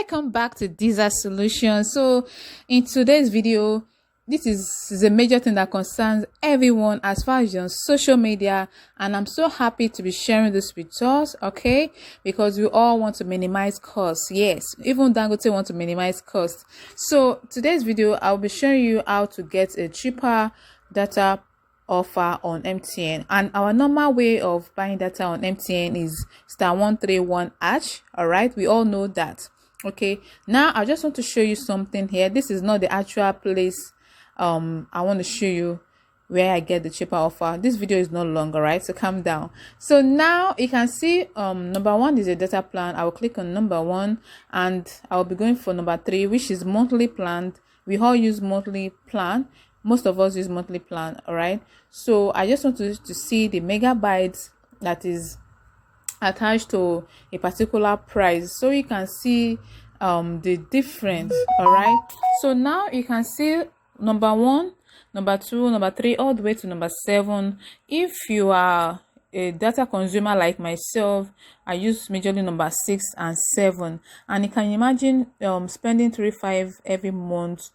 Welcome back to Dizasolutions. So in today's video, this is a major thing that concerns everyone as far as you're on social media, and I'm so happy to be sharing this with us, okay? Because we all want to minimize costs. Yes, even Dangote want to minimize costs. So today's video, I'll be showing you how to get a cheaper data offer on MTN, and our normal way of buying data on MTN is *131#. All right, we all know that. Okay, now I just want to show you something here. This is not the actual place I want to show you where I get the cheaper offer. This video is not long, all right, so calm down. So now you can see number one is a data plan. I will click on number one and I'll be going for number three, which is monthly plan. We all use monthly plan. Most of us use monthly plan, all right? So I just want to see the megabytes that is attached to a particular price, so you can see the difference. All right, so now you can see number one, number two, number three, all the way to number 7. If you are a data consumer like myself, I use majorly number 6 and 7, and you can imagine spending 3.5 every month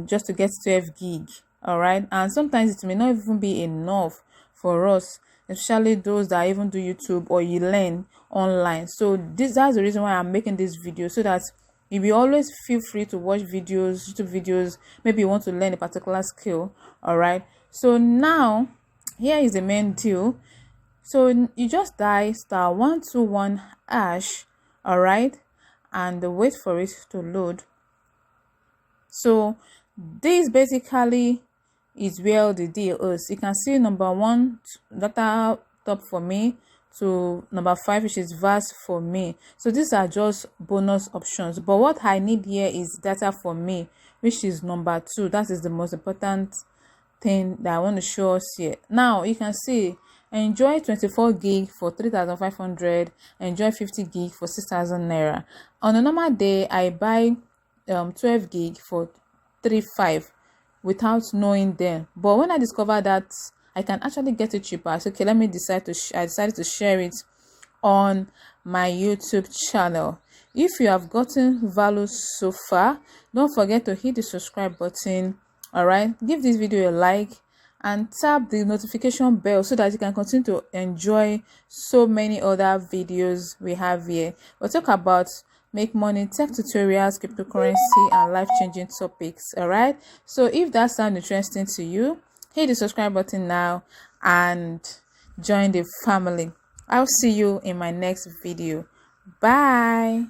just to get 12 gig. All right, and sometimes it may not even be enough for us, especially those that even do YouTube or you learn online. So that's the reason why I'm making this video, so that you will always feel free to watch videos, YouTube videos. Maybe you want to learn a particular skill. All right, so now here is the main deal. So you just dial *121#. all right, and wait for it to load. So this basically is where the deal is. You can see number one, data top for me, to number 5, which is vast for me. So these are just bonus options, but what I need here is data for me, which is number 2. That is the most important thing that I want to show us here. Now you can see enjoy 24 gig for 3,500, enjoy 50 gig for 6,000 naira. On a normal day, I buy 12 gig for 3.5 without knowing them, but when I discovered that I can actually get it cheaper, I said, okay, let me I decided to share it on my YouTube channel. If you have gotten value so far, don't forget to hit the subscribe button. All right, give this video a like and tap the notification bell so that you can continue to enjoy so many other videos we have here. We'll talk about make money, tech tutorials, cryptocurrency, and life-changing topics. All right, so if that sounds interesting to you, hit the subscribe button now and join the family. I'll see you in my next video. Bye.